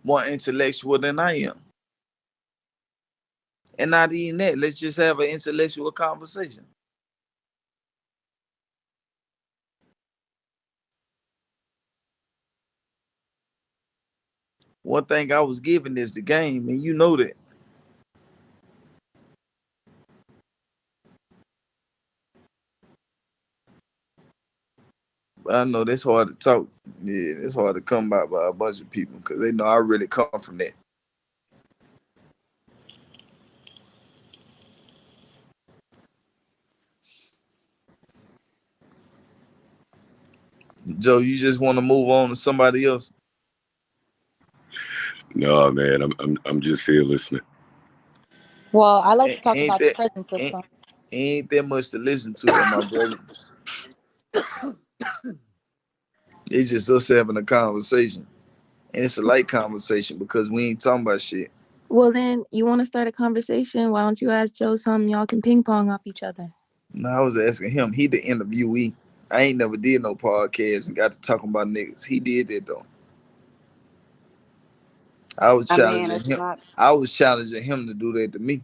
more intellectual than I am. And not even that, let's just have an intellectual conversation. One thing I was given is the game, and you know that. But I know that's hard to talk. Yeah, it's hard to come by a bunch of people because they know I really come from that. Joe, you just want to move on to somebody else? No, man, I'm just here listening. Well, I like to talk about the prison system. Ain't that much to listen to, though, my brother. It's just us having a conversation. And it's a light conversation because we ain't talking about shit. Well, then, you want to start a conversation? Why don't you ask Joe something? Y'all can ping pong off each other. No, I was asking him. He the interviewee. I ain't never did no podcast and got to talking about niggas. He did that, though. I was challenging him. I was challenging him to do that to me.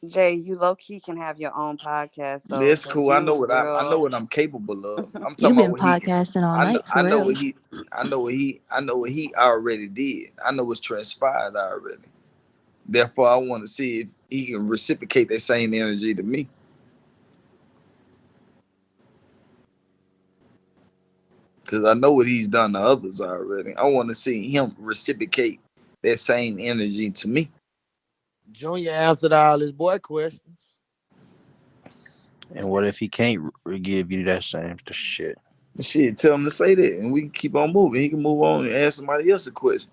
Jay, you low key can have your own podcast though. That's cool. I know what I'm capable of. I'm talking about podcasting all night. I know what he already did. I know what's transpired already. Therefore, I want to see if he can reciprocate that same energy to me. Because I know what he's done to others already. I want to see him reciprocate that same energy to me. Junior answered all his boy questions. And what if he can't give you that same shit? Shit, tell him to say that, and we can keep on moving. He can move on and ask somebody else a question.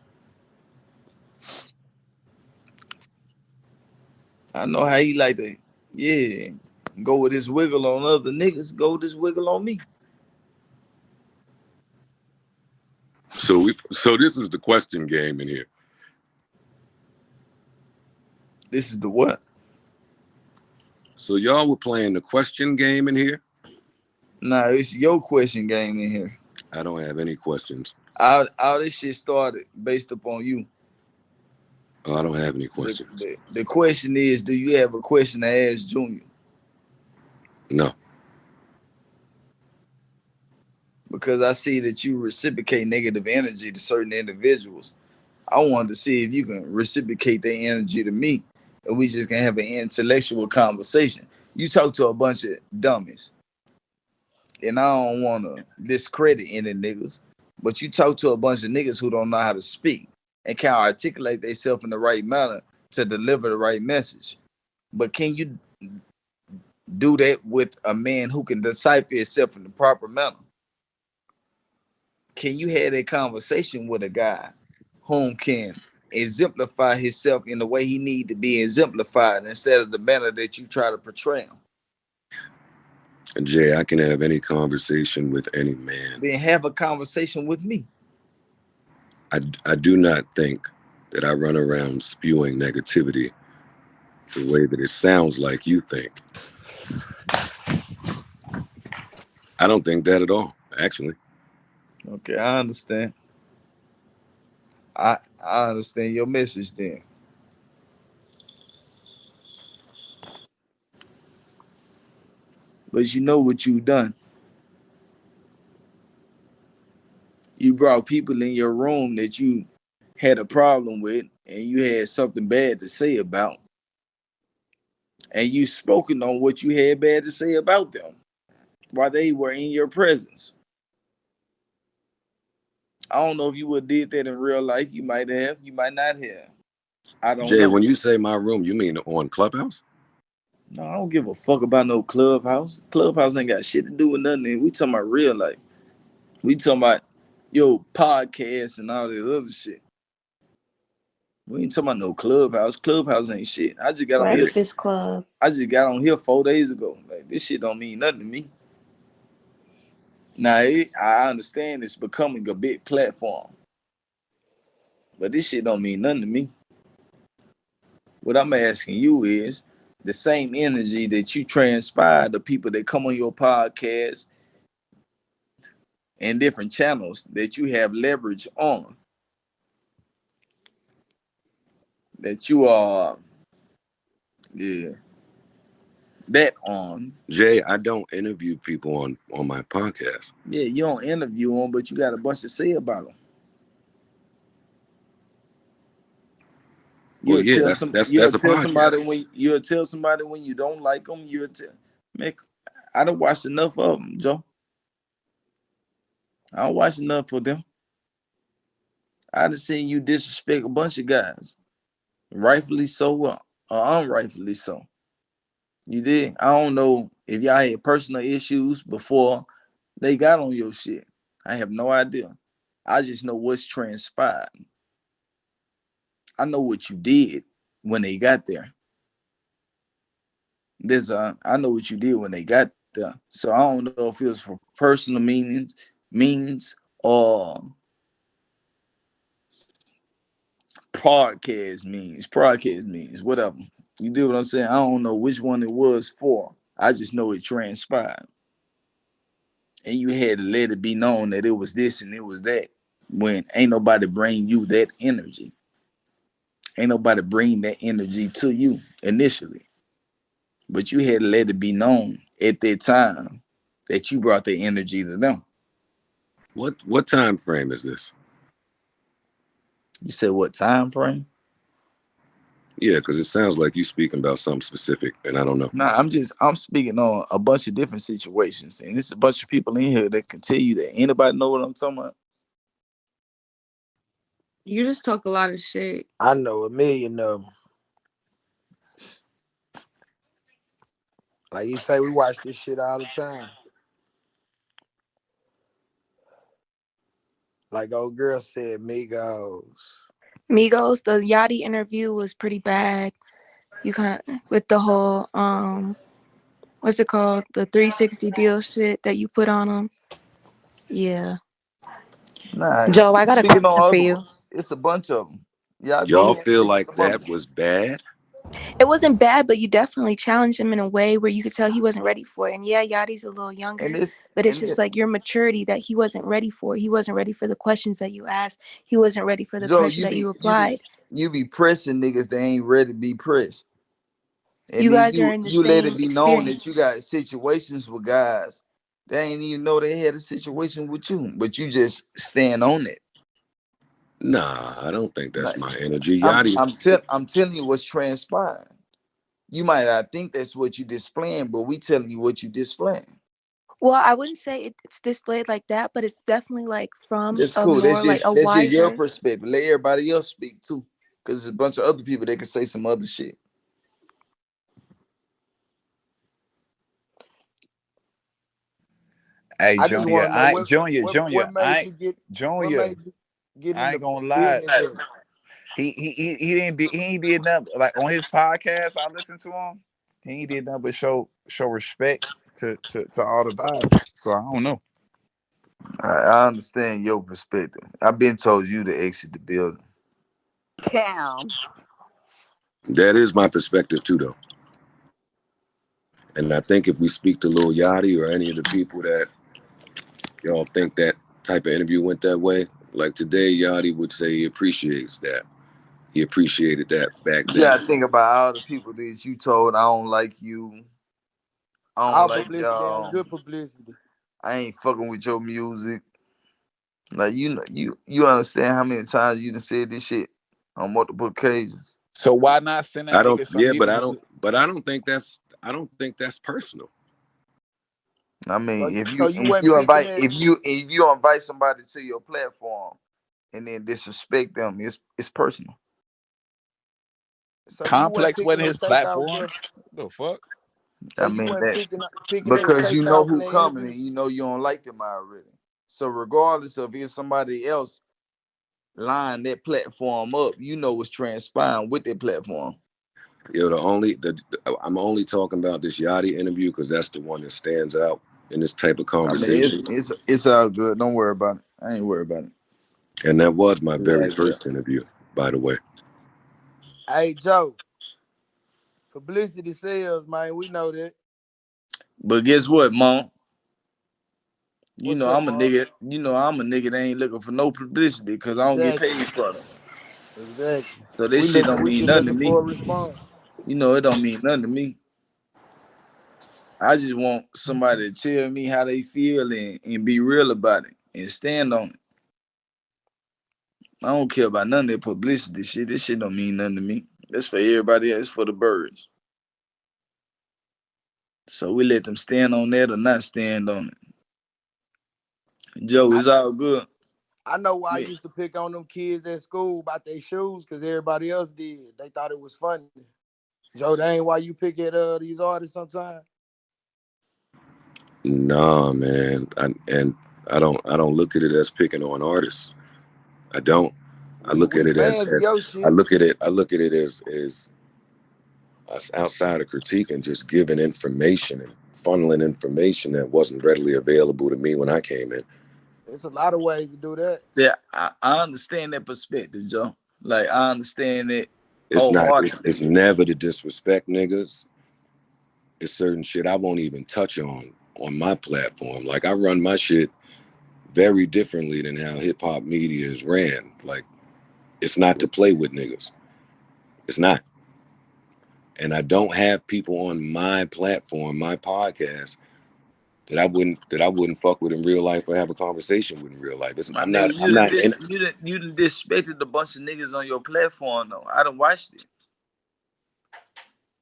I know how he like to, go with this wiggle on other niggas. Go with this wiggle on me. So this is the question game in here. This is the what? So y'all were playing the question game in here? Nah, it's your question game in here. I don't have any questions. All this shit started based upon you. Oh, I don't have any questions. The question is, do you have a question to ask Junior? No. Because I see that you reciprocate negative energy to certain individuals. I wanted to see if you can reciprocate that energy to me, and we just can have an intellectual conversation. You talk to a bunch of dummies, and I don't want to discredit any niggas, but you talk to a bunch of niggas who don't know how to speak and can't articulate themselves in the right manner to deliver the right message. But can you do that with a man who can decipher himself in the proper manner? Can you have that conversation with a guy whom can exemplify himself in the way he need to be exemplified instead of the manner that you try to portray him? Jay, I can have any conversation with any man. Then have a conversation with me. I do not think that I run around spewing negativity the way that it sounds like you think. I don't think that at all, actually. Okay, I understand. I understand your message then. But you know what you've done. You brought people in your room that you had a problem with and you had something bad to say about. And you spoken on what you had bad to say about them while they were in your presence. I don't know if you would have did that in real life. You might have. You might not have. I don't know. Jay, when you say my room, you mean on Clubhouse? No, I don't give a fuck about no Clubhouse. Clubhouse ain't got shit to do with nothing. We talking about real life. We talking about podcasts and all this other shit. We ain't talking about no Clubhouse. Clubhouse ain't shit. I just got on here. Club. I just got on here 4 days ago. Like, this shit don't mean nothing to me. Now, I understand it's becoming a big platform. But this shit don't mean nothing to me. What I'm asking you is the same energy that you transpire the people that come on your podcast and different channels that you have leverage on, that you are, yeah, that on. Jay, I don't interview people on my podcast. Yeah, you don't interview them, but you got a bunch to say about them. Well, yeah, that's a Somebody podcast. you'll tell somebody when you don't like them. You'll tell, man, I done watched enough of them, Joe. I don't watch enough of them. I done seen you disrespect a bunch of guys, rightfully so or unrightfully so. You did. I don't know if y'all had personal issues before they got on your shit. I have no idea. I just know what's transpired. I know what you did when they got there. I know what you did when they got there. So I don't know if it was for personal means or podcast means, whatever. You do what I'm saying? I don't know which one it was for. I just know it transpired. And you had to let it be known that it was this and it was that. When ain't nobody bring you that energy. Ain't nobody bring that energy to you initially. But you had to let it be known at that time that you brought the energy to them. What time frame is this? You said what time frame? Yeah, because it sounds like you speaking about something specific, and I don't know. Nah, I'm speaking on a bunch of different situations, and there's a bunch of people in here that can tell you that. Anybody know what I'm talking about? You just talk a lot of shit. I know a million of them. Like you say, we watch this shit all the time. Like old girl said, Migos. Migos, the Yachty interview was pretty bad. You kind of with the whole what's it called? The 360 deal shit that you put on them. Yeah. Nah, Joe, I got a speaking on question for other you. ones, it's a bunch of them. Yeah, go Y'all ahead and feel speak on like some other that ones. was bad? It wasn't bad, but you definitely challenged him in a way where you could tell he wasn't ready for it. And yeah, Yachty's a little younger, but it's just like your maturity that he wasn't ready for. He wasn't ready for the questions that you asked. He wasn't ready for the pressure that you applied. You be pressing niggas that ain't ready to be pressed. And you then guys are in the you let same it be known that you got situations with guys they ain't even know they had a situation with you, but you just stand on it. Nah, I don't think that's my energy. I'm Yachty, I'm telling you what's transpiring. You might not think that's what you displaying, but we telling you what you displaying. Well, I wouldn't say it's displayed like that, but it's definitely like from That's a cool. more That's like just a that's just your wiser. perspective. Let everybody else speak too, because there's a bunch of other people that can say some other shit. Hey, I just Junior, want to know what Junior, made you get what Junior, made you get I into ain't gonna lie. business. He ain't did nothing like on his podcast. I listened to him. He ain't did nothing but show respect to all the vibes. So I don't know. I understand your perspective. I've been told you to exit the building. Damn. that is my perspective too, though. And I think if we speak to Lil Yachty or any of the people that y'all think that type of interview went that way, like today, Yachty would say he appreciates that. He appreciated that back You then. gotta think about all the people that you told I don't like you. I don't All like publicity y'all. ain't good publicity. I ain't fucking with your music. Like you know, you understand how many times you done said this shit on multiple occasions. So why not send that I don't. nigga some Yeah, but music? I don't think that's. I don't think that's personal. I mean, So you wasn't picking that. if you invite somebody to your platform and then disrespect them, it's personal. So you weren't Complex picking wasn't no his steak out platform. there. The fuck? So I you mean weren't that picking that because you steak know out in who the coming interview. and you know you don't like them already. So regardless of if somebody else line that platform up, you know what's transpiring with that platform. Yo, I'm only talking about this Yachty interview because that's the one that stands out in this type of I mean, conversation. it's all good. Don't worry about it. I ain't worried about it. And that was my very Yeah. first interview, by the way. Hey Joe, publicity sells, man. We know that. But guess what, Mom? You know I'm a nigga. You know I'm a nigga that ain't looking for no publicity because I don't get paid for them. Exactly. So this shit don't mean nothing to me. For a response. You know it don't mean nothing to me. I just want somebody to tell me how they feel and be real about it and stand on it. I don't care about none of that publicity shit. This shit don't mean nothing to me. That's for everybody else, for the birds. So we let them stand on that or not stand on it. Joe, it's all good. I know why I used to pick on them kids at school about their shoes because everybody else did. They thought it was funny. Joe, that ain't why you pick at these artists sometimes? Nah, man. I don't look at it as picking on artists. I don't. I look at it as I look at it as outside of critique and just giving information and funneling information that wasn't readily available to me when I came in. There's a lot of ways to do that. Yeah, I understand that perspective, Joe. Like I understand it. It's never to disrespect niggas. It's certain shit I won't even touch on my platform. Like I run my shit very differently than how hip hop media is ran. Like it's not to play with niggas. It's not. And I don't have people on my platform, my podcast, that I wouldn't fuck with in real life or have a conversation with in real life. You done disrespected a bunch of niggas on your platform though. I done watched it.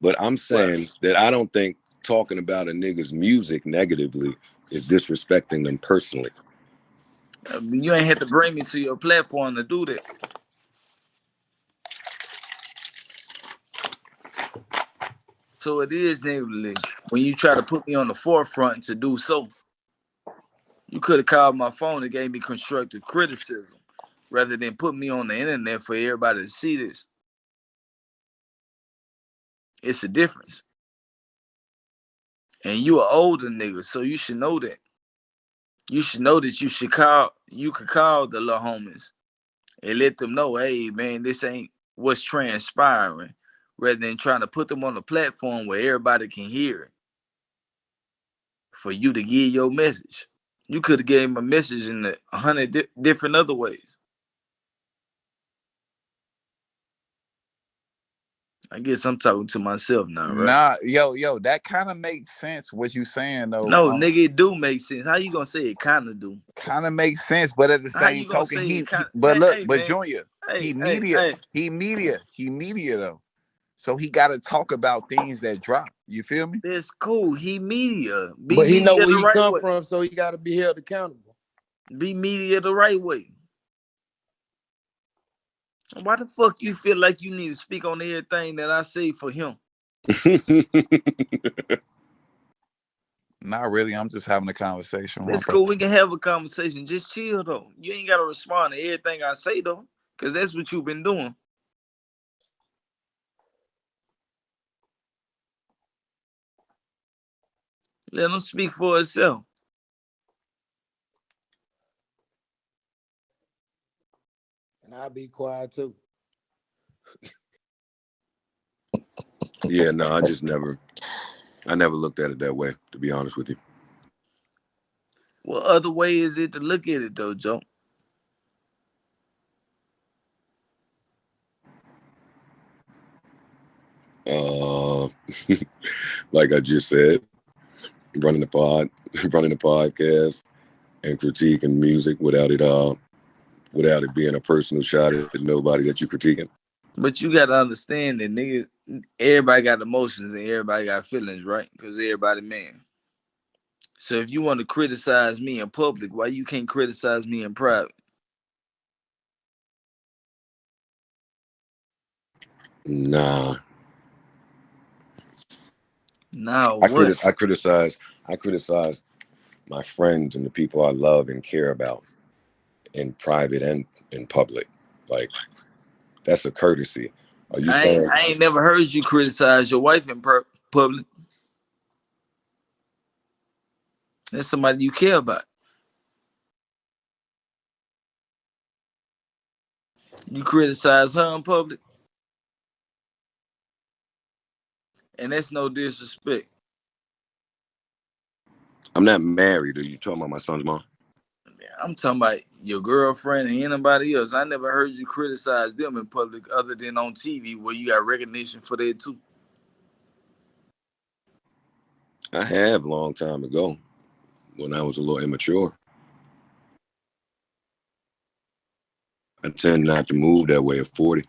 But I'm saying that I don't think talking about a nigga's music negatively is disrespecting them personally. You ain't had to bring me to your platform to do that. So it is negatively when you try to put me on the forefront to do so. You could have called my phone and gave me constructive criticism rather than put me on the internet for everybody to see this. It's a difference. And you an older nigga, so you should know that. You should know that you could call the little homies and let them know, hey man, this ain't what's transpiring, rather than trying to put them on a platform where everybody can hear it for you to give your message. You could have gave him a message in 100 different other ways. I guess I'm talking to myself now, right? Nah, yo, that kind of makes sense what you saying though. No, nigga, it do make sense. How you gonna say it kind of do? Kind of makes sense, but at the same token, Junior, he media though. So he got to talk about things that drop. You feel me? That's cool. He media. But he know where he come from, so he got to be held accountable. Be media the right way. Why the fuck you feel like you need to speak on everything that I say for him? Not really. I'm just having a conversation. That's cool. We can have a conversation. Just chill though. You ain't got to respond to everything I say though, because that's what you've been doing. Let him speak for himself. And I'll be quiet too. Yeah, no, I never looked at it that way, to be honest with you. What other way is it to look at it though, Joe? Like I just said, running the podcast and critiquing music without it being a personal shot at nobody that you're critiquing. But you gotta understand that nigga, everybody got emotions and everybody got feelings, right? Because everybody man. So if you want to criticize me in public, why you can't criticize me in private? Nah. No, I criticize my friends and the people I love and care about in private and in public. Like that's a courtesy. Are you saying I ain't never heard you criticize your wife in public? That's somebody you care about. You criticize her in public, and that's no disrespect. I'm not married. Are you talking about my son's mom? I'm talking about your girlfriend and anybody else. I never heard you criticize them in public other than on TV where you got recognition for that too. I have a long time ago when I was a little immature. I tend not to move that way at 40.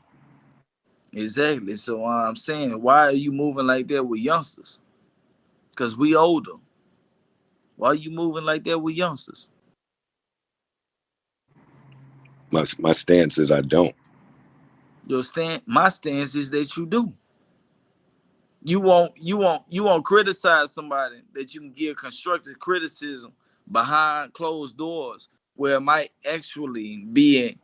Exactly. So I'm saying, why are you moving like that with youngsters? Because we older. Why are you moving like that with youngsters? My stance is I don't. My stance is that you do. You won't criticize somebody that you can give constructive criticism behind closed doors where it might actually be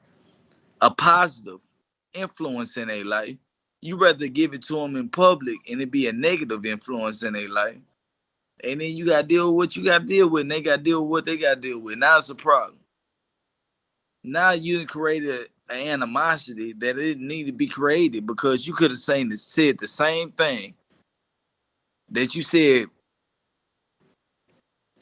a positive influence in their life. You rather give it to them in public and it be a negative influence in their life. And then you got to deal with what you got to deal with, and they got to deal with what they got to deal with. Now it's a problem. Now you created an animosity that it didn't need to be created because you could have said the same thing that you said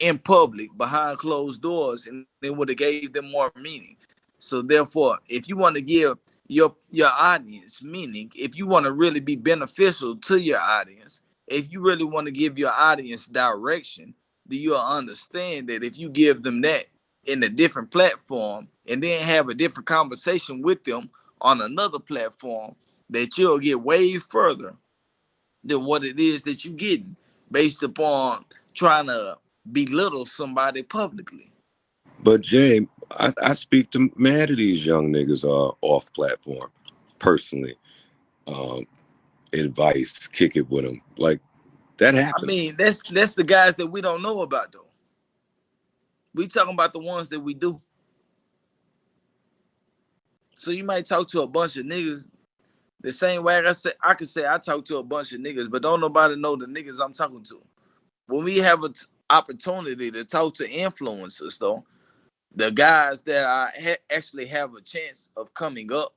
in public behind closed doors, and it would have gave them more meaning. So therefore, if you want to give your audience meaning, if you want to really be beneficial to your audience, if you really want to give your audience direction, then you'll understand that if you give them that in a different platform and then have a different conversation with them on another platform, that you'll get way further than what it is that you're getting based upon trying to belittle somebody publicly. But Jay, I speak to mad of these young niggas off platform personally. Advice, kick it with them. Like that happens. I mean, that's the guys that we don't know about though. We talking about the ones that we do. So you might talk to a bunch of niggas the same way I could say I talk to a bunch of niggas, but don't nobody know the niggas I'm talking to. When we have an opportunity to talk to influencers though, the guys that I actually have a chance of coming up,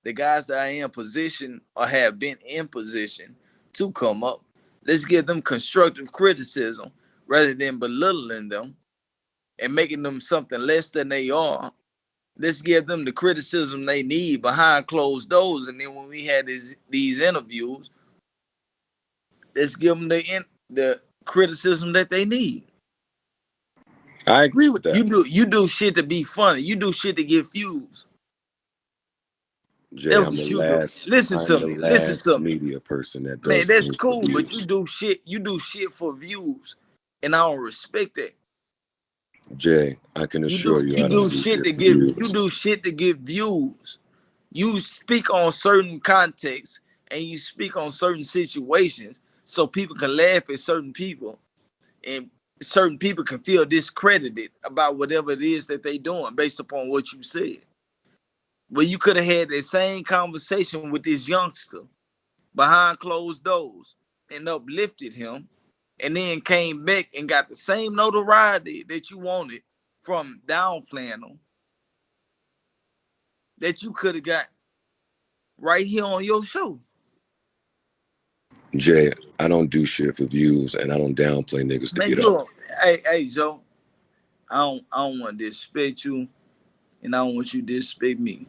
the guys that are in position or have been in position to come up, let's give them constructive criticism rather than belittling them and making them something less than they are. Let's give them the criticism they need behind closed doors. And then when we had these interviews, let's give them the criticism that they need. I agree with that. You do shit to be funny. You do shit to get views. Jay, I'm the last. Listen to me. Media person that does. Man, that's cool, but you do shit for views, and I don't respect that. Jay, I can assure you, you do shit to get views. You speak on certain contexts and you speak on certain situations so people can laugh at certain people, and certain people can feel discredited about whatever it is that they doing based upon what you said. Well, you could have had the same conversation with this youngster behind closed doors and uplifted him, and then came back and got the same notoriety that you wanted from downplaying them that you could have got right here on your show. Jay, I don't do shit for views, and I don't downplay niggas to get up. Hey, Joe, I don't want to disrespect you, and I don't want you to disrespect me.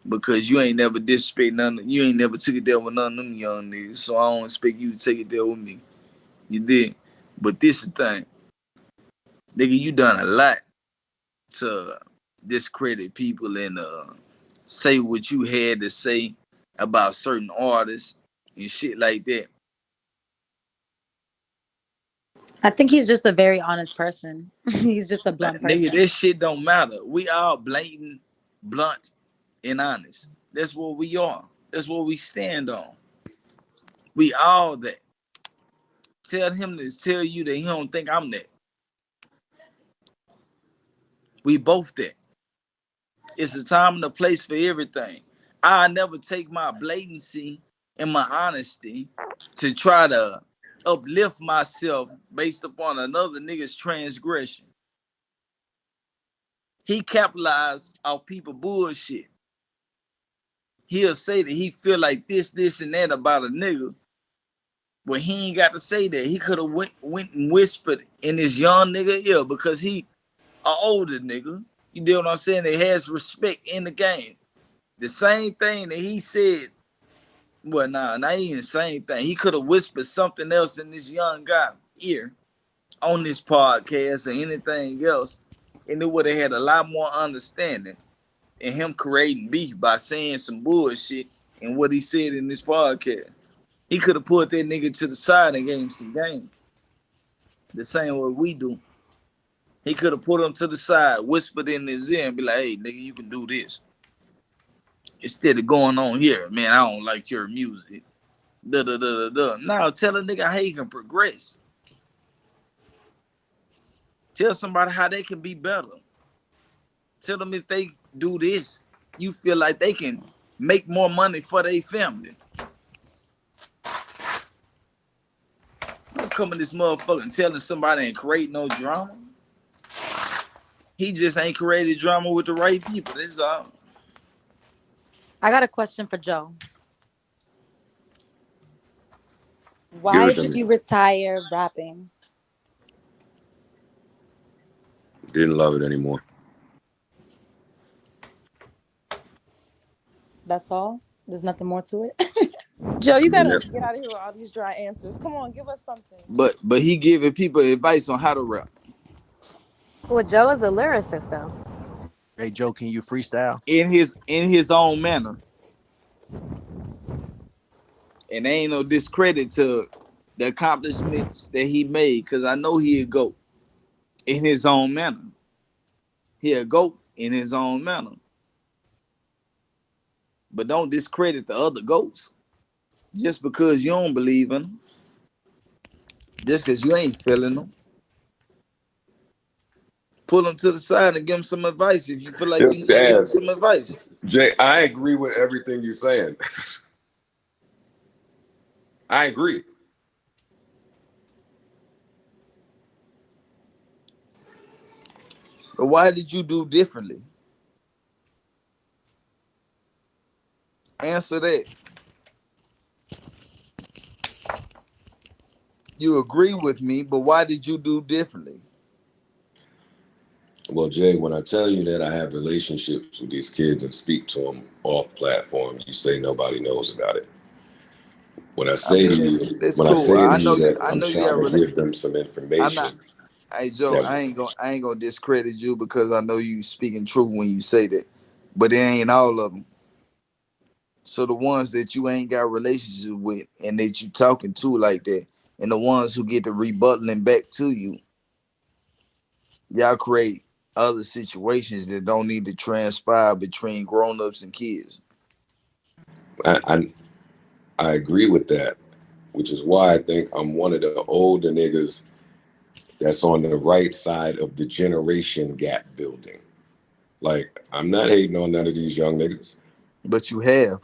Because you ain't never disrespect none. You ain't never took it there with none of them young niggas. So I don't expect you to take it there with me. You did. But this is the thing. Nigga, you done a lot to discredit people and say what you had to say about certain artists and shit like that. I think he's just a very honest person. He's just a blunt person. Nigga, this shit don't matter. We all blatant, blunt, and honest. That's what we are. That's what we stand on. We all that. Tell him to tell you that he don't think I'm that. We both that. It's a time and a place for everything. I never take my blatancy and my honesty to try to uplift myself based upon another nigga's transgression. He capitalized off people bullshit. He'll say that he feel like this, and that about a nigga. Well, he ain't got to say that. He could have went and whispered in this young nigga ear because he an older nigga. You know what I'm saying? That has respect in the game. The same thing that he said. Well, not even the same thing. He could have whispered something else in this young guy's ear on this podcast or anything else, and it would have had a lot more understanding and him creating beef by saying some bullshit and what he said in this podcast. He could have put that nigga to the side and gave him some game. The same way we do. He could have put him to the side, whispered in his ear and be like, hey, nigga, you can do this. Instead of going on here, man, I don't like your music. Now tell a nigga how he can progress. Tell somebody how they can be better. Tell them if they do this, you feel like they can make more money for their family. Don't come in this motherfucker and telling somebody and create no drama. He just ain't created drama with the right people. That's all. I got a question for Joe. Why did you retire rapping? Didn't love it anymore. That's all? There's nothing more to it? Joe, you gotta get out of here with all these dry answers. Come on, give us something. But he giving people advice on how to rap. Well, Joe is a lyricist, though. Hey, Joe, can you freestyle? In his own manner. And there ain't no discredit to the accomplishments that he made, because I know he a GOAT in his own manner. He a GOAT in his own manner. But don't discredit the other GOATs just because you don't believe in them. Just because you ain't feeling them. Pull them to the side and give them some advice if you feel like you need to give them some advice. Jay, I agree with everything you're saying. I agree. But why did you do differently? Answer that. You agree with me, but why did you do differently? Well, Jay, when I tell you that I have relationships with these kids and speak to them off platform, you say nobody knows about it. When I say to you, that I'm trying to give them some information. Hey Joe, I ain't gonna discredit you because I know you speaking true when you say that, but it ain't all of them. So the ones that you ain't got relationship with and that you talking to like that, and the ones who get the rebuttaling back to you, y'all create other situations that don't need to transpire between grown-ups and kids. I agree with that, which is why I think I'm one of the older niggas that's on the right side of the generation gap building. Like, I'm not hating on none of these young niggas. But you have.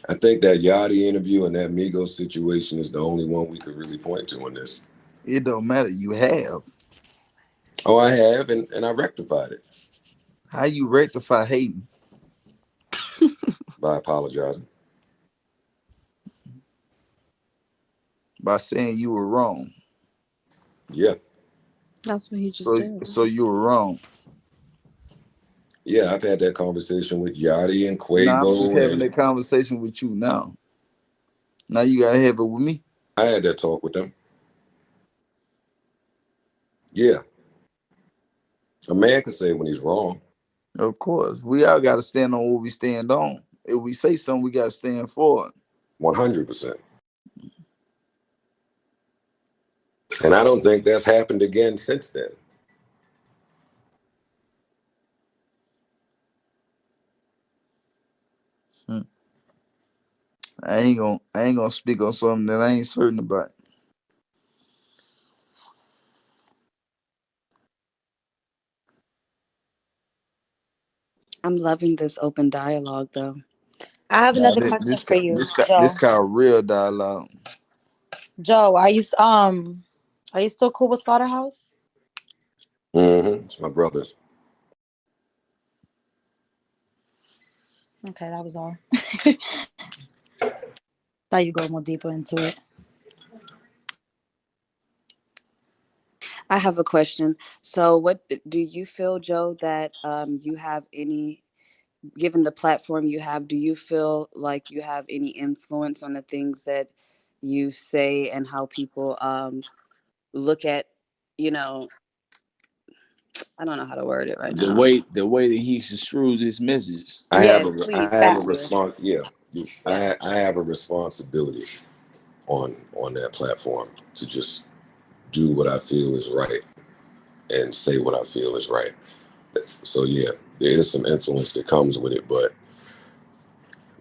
I think that Yachty interview and that Migos situation is the only one we could really point to in this. It don't matter. You have. Oh, I have, and I rectified it. How you rectify hating? By apologizing. By saying you were wrong. Yeah. That's what he just did. So you were wrong. Yeah, I've had that conversation with Yachty and Quavo. Nah, I'm just having that conversation with you now. Now you gotta have it with me. I had that talk with them. Yeah. A man can say when he's wrong. Of course. We all gotta stand on what we stand on. If we say something, we gotta stand for it. 100%. And I don't think that's happened again since then. I ain't gonna speak on something that I ain't certain about. I'm loving this open dialogue, though. I have another question for you, Joe. This called real dialogue. Joe, are you still cool with Slaughterhouse? Mm-hmm. It's my brothers. Okay, that was all. Thought you'd go more deeper into it. I have a question. So what do you feel, Joe, that you have any, given the platform you have, do you feel like you have any influence on the things that you say and how people look at, you know, I don't know how to word it right now. The way that he construes his messages. I have Please, a faster. response. Yeah, I have a responsibility on that platform to just do what I feel is right and say what I feel is right. So yeah, there is some influence that comes with it, but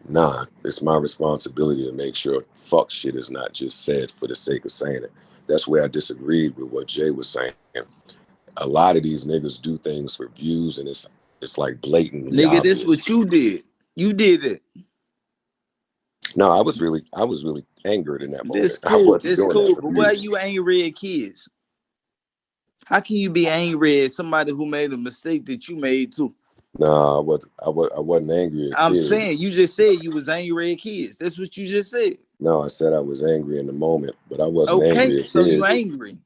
nah, it's my responsibility to make sure fuck shit is not just said for the sake of saying it. That's where I disagreed with what Jay was saying. A lot of these niggas do things for views, and it's like blatantly Nigga, obvious. this what you did. You did it. No, I was really angered in that moment. That's cool. That's cool. That but why are you angry at kids? How can you be angry at somebody who made a mistake that you made too? No, I wasn't angry at I'm kids. saying you just said you was angry at kids. That's what you just said. No, I said I was angry in the moment, but I wasn't angry at kids. So you angry.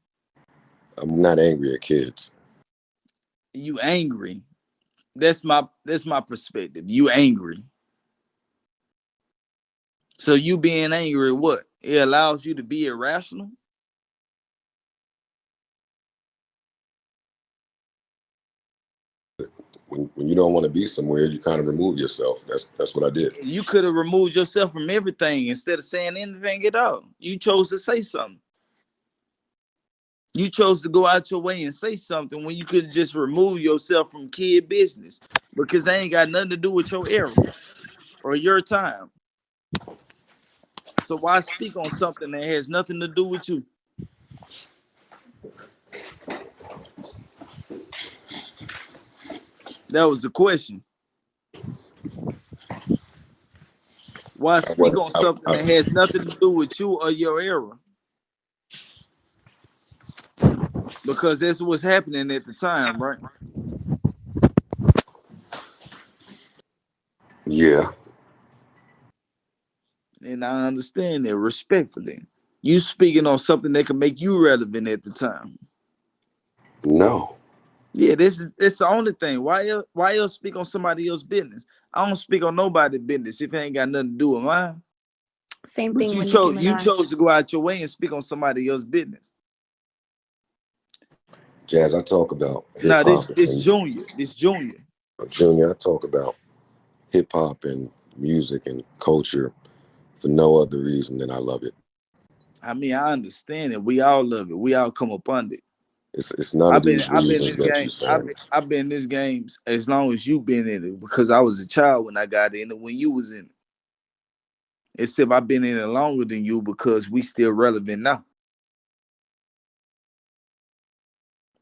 I'm not angry at kids. You angry. That's my perspective. You angry. So you being angry, what? It allows you to be irrational? When you don't want to be somewhere, you kind of remove yourself. That's what I did. You could have removed yourself from everything instead of saying anything at all. You chose to say something. You chose to go out your way and say something when you could just remove yourself from kid business because they ain't got nothing to do with your era or your time. So why speak on something that has nothing to do with you? That was the question. Why speak on something that has nothing to do with you or your era? Because that's what's happening at the time, right? Yeah. And I understand that respectfully. You speaking on something that can make you relevant at the time. No. Yeah, it's the only thing. Why else speak on somebody else's business? I don't speak on nobody's business if it ain't got nothing to do with mine. Same But thing. you chose to go out your way and speak on somebody else's business. Jazz, I talk about hip hop. This Junior. Junior, I talk about hip hop and music and culture for no other reason than I love it. I mean, I understand it. We all love it. We all come up under it. It's none of these reasons that you're saying. I've been in this game as long as you've been in it because I was a child when I got in it, when you was in it. Except I've been in it longer than you because we still relevant now.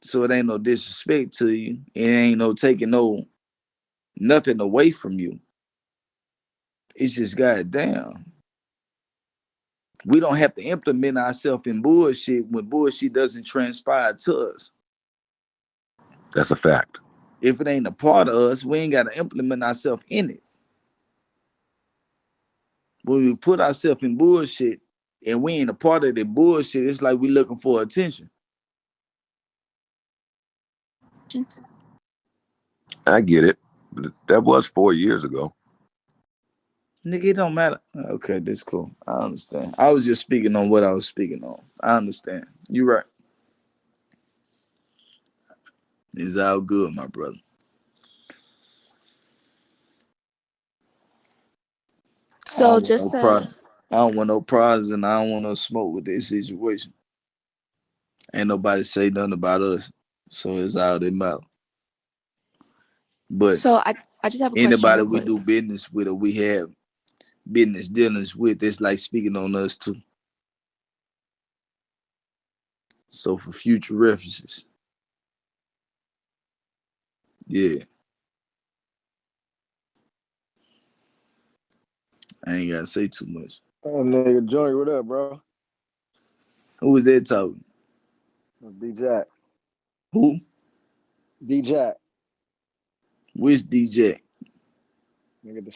So it ain't no disrespect to you. It ain't no taking nothing away from you. It's just goddamn. We don't have to implement ourselves in bullshit when bullshit doesn't transpire to us. That's a fact. If it ain't a part of us, we ain't got to implement ourselves in it. When we put ourselves in bullshit and we ain't a part of the bullshit, it's like we looking for attention. I get it. But that was 4 years ago. Nigga, it don't matter. Okay, that's cool. I understand. I was just speaking on what I was speaking on. I understand. You're right. It's all good, my brother. So I don't want no problems and I don't want no smoke with this situation. Ain't nobody say nothing about us. So it's all that matter. But so I just have a anybody question. we do business with or we have business dealings with, it's like speaking on us too. So for future references. Yeah. I ain't gotta say too much. Oh, nigga, Joey, what up, bro? Who was that talking? D-Jack. Who? D-Jack. Which DJ? Nigga, the